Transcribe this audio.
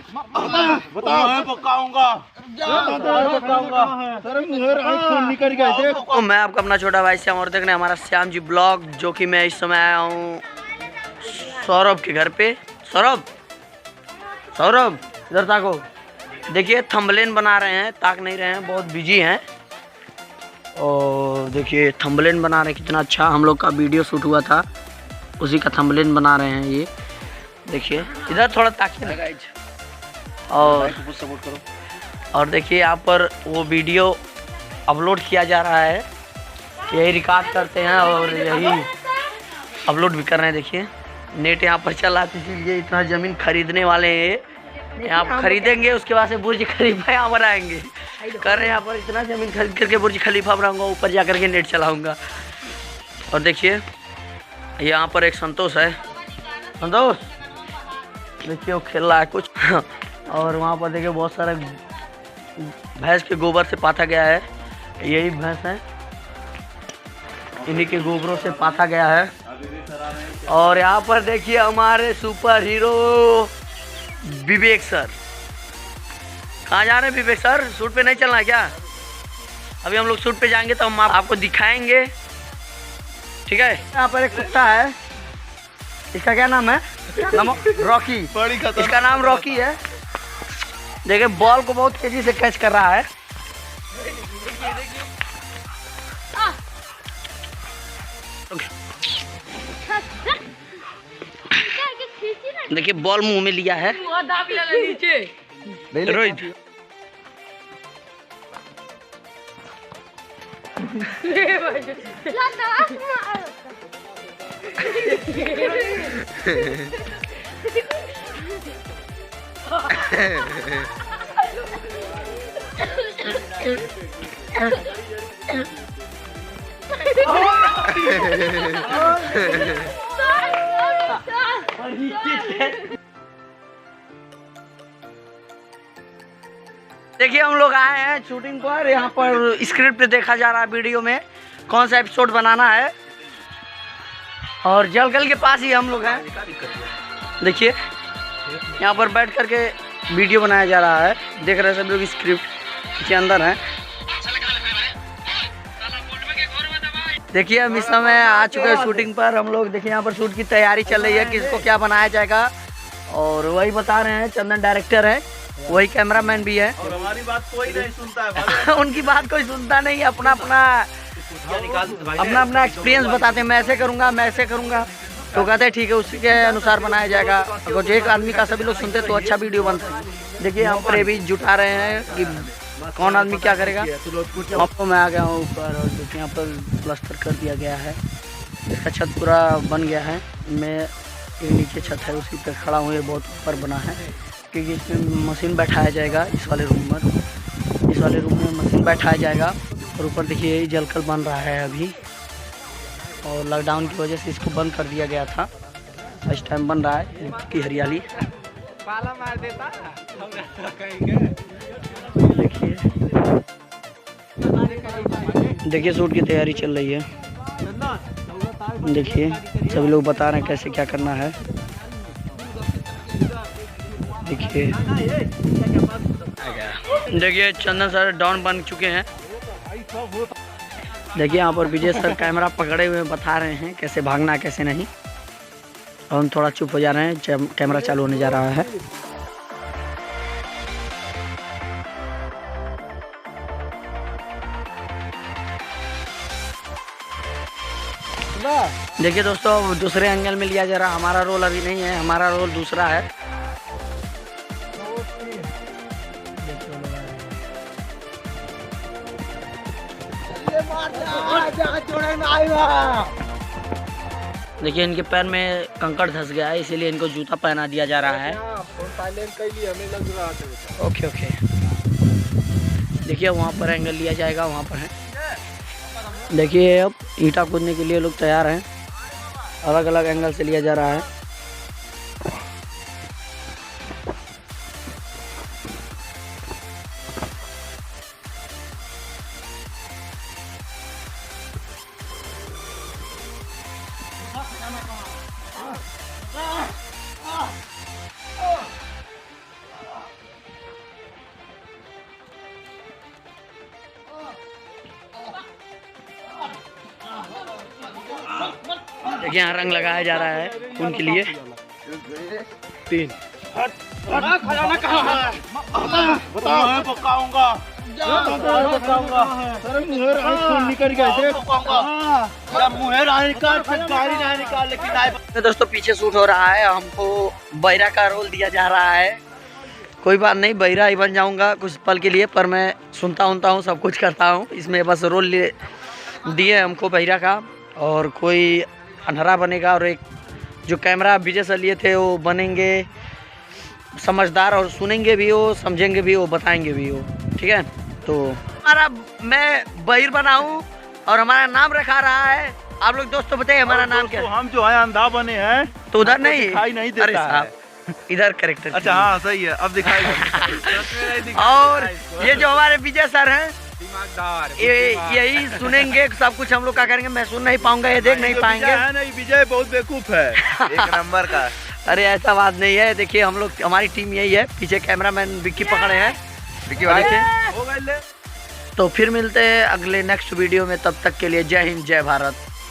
तो मैं आपका अपना छोटा भाई श्याम और देखने हमारा श्याम जी ब्लॉग, जो कि मैं इस समय आया हूँ सौरभ के घर पे। सौरभ इधर ताको। देखिए थंबनेल बना रहे हैं, ताक नहीं रहे हैं, बहुत बिजी हैं। और देखिए थंबनेल बना रहे हैं, कितना अच्छा हम लोग का वीडियो शूट हुआ था, उसी का थंबनेल बना रहे हैं ये। देखिए इधर थोड़ा ताकिए ना गाइज। और देखिए यहाँ पर वो वीडियो अपलोड किया जा रहा है, यही रिकॉर्ड करते हैं और यही अपलोड भी कर रहे हैं। देखिए नेट यहाँ पर चल रहा है, इसीलिए इतना ज़मीन खरीदने वाले हैं। यहाँ खरीदेंगे, उसके बाद से बुर्ज खलीफा यहाँ बनाएंगे। कर रहे हैं यहाँ पर इतना ज़मीन खरीद करके बुर्ज खलीफा बनाऊंगा, ऊपर जा करके नेट चलाऊंगा। और देखिए यहाँ पर एक संतोष है, संतोष देखिए वो खेल रहा है कुछ। और वहाँ पर देखिए बहुत सारा भैंस के गोबर से पाथा गया है, यही भैंस है, इन्हीं के गोबरों से पाथा गया है। और यहाँ पर देखिए हमारे सुपर हीरो विवेक सर। कहाँ जा रहे हैं विवेक सर? शूट पे नहीं चलना है क्या? अभी हम लोग शूट पे जाएंगे तो हम आपको दिखाएंगे, ठीक है। यहाँ पर एक कुत्ता है, इसका क्या नाम है? रॉकी। इसका नाम रॉकी है। देखिए बॉल को बहुत तेजी से कैच कर रहा है। देखिए बॉल मुंह में लिया है रोहित। देखिए हम लोग आए हैं शूटिंग पर, यहाँ पर स्क्रिप्ट देखा जा रहा है वीडियो में कौन सा एपिसोड बनाना है। और जलकल के पास ही हम लोग हैं। देखिए यहाँ पर बैठ करके वीडियो बनाया जा रहा है, देख रहे हैं सब लोग स्क्रिप्ट के अंदर हैं। देखिए हम इस समय आ चुके हैं शूटिंग पर हम लोग। देखिए यहाँ पर शूट की तैयारी चल रही है, किसको क्या बनाया जाएगा और वही बता रहे हैं। चंदन डायरेक्टर है, वही कैमरामैन भी है। और हमारी बात कोई नहीं सुनता है। उनकी बात कोई सुनता नहीं, अपना अपना एक्सपीरियंस बताते हैं। मैं ऐसे करूँगा, मैं ऐसे करूँगा, तो कहते हैं ठीक है, उसी के अनुसार बनाया जाएगा। अगर एक आदमी का सभी लोग सुनते तो अच्छा वीडियो बनता है। देखिए यहाँ पर भी जुटा रहे हैं कि कौन आदमी क्या करेगा। आपको मैं आ गया हूँ ऊपर और देखिए यहाँ पर प्लास्टर कर दिया गया है, इसका छत पूरा बन गया है। मैं एक नीचे छत है उसी पर खड़ा हूँ, ये बहुत ऊपर बना है क्योंकि इसमें मशीन बैठाया जाएगा। इस वाले रूम में मशीन बैठाया जाएगा। और ऊपर देखिए ये जलकल बन रहा है अभी, और लॉकडाउन की वजह से इसको बंद कर दिया गया था। इस टाइम बन रहा है की हरियाली। पाला मार देता देखिए शूट की तैयारी चल रही है। देखिए सभी लोग बता रहे हैं कैसे क्या करना है। देखिए चंदन सर डाउन बन चुके हैं। देखिए यहाँ पर विजय सर कैमरा पकड़े हुए बता रहे हैं कैसे भागना कैसे नहीं। और हम थोड़ा चुप हो जा रहे हैं, कैमरा चालू होने जा रहा है। देखिए दोस्तों दूसरे एंगल में लिया जा रहा है। हमारा रोल अभी नहीं है, हमारा रोल दूसरा है। देखिए इनके पैर में कंकड़ धंस गया है, इसीलिए इनको जूता पहना दिया जा रहा है। Okay okay. देखिए वहाँ पर एंगल लिया जाएगा, वहाँ पर है। देखिए अब ईंटा कूदने के लिए लोग तैयार हैं, अलग अलग एंगल से लिया जा रहा है। देखिए यहाँ रंग लगाया जा रहा है उनके लिए। 3 खजाना कहाँ है? बताओ, बताऊंगा। दोस्तों पीछे शूट हो रहा है, हमको बहिरा का रोल दिया जा रहा है। कोई बात नहीं, बहिरा ही बन जाऊंगा कुछ पल के लिए, पर मैं सुनता हूँ, सब कुछ करता हूँ। इसमें बस रोल दिए हमको बहिरा का, और कोई अंधेरा बनेगा, और एक जो कैमरा विजय से लिए थे वो बनेंगे समझदार, और सुनेंगे भी वो, समझेंगे भी वो, बताएंगे भी वो। ठीक है, तो हमारा मैं बहिर बनाऊं और हमारा नाम रखा रहा है। आप लोग दोस्तों बताइए हमारा नाम क्या है? हम जो है अंधा बने हैं, तो उधर नहीं दिखाई नहीं देता है। इधर करेक्टर। अच्छा हाँ सही है, अब दिखाई। और ये जो हमारे विजय सर हैं, ये यही सुनेंगे सब कुछ, हम लोग क्या करेंगे, मैं सुन नहीं पाऊंगा, ये देख नहीं पाएंगे। है नहीं, विजय बहुत बेवकूफ है, एक नंबर का। अरे ऐसा बात नहीं है, देखिए हम लोग, हमारी टीम यही है। पीछे कैमरामैन विक्की पकड़े हैं, विक्की वाले। तो फिर मिलते हैं अगले नेक्स्ट वीडियो में, तब तक के लिए जय हिंद, जय भारत।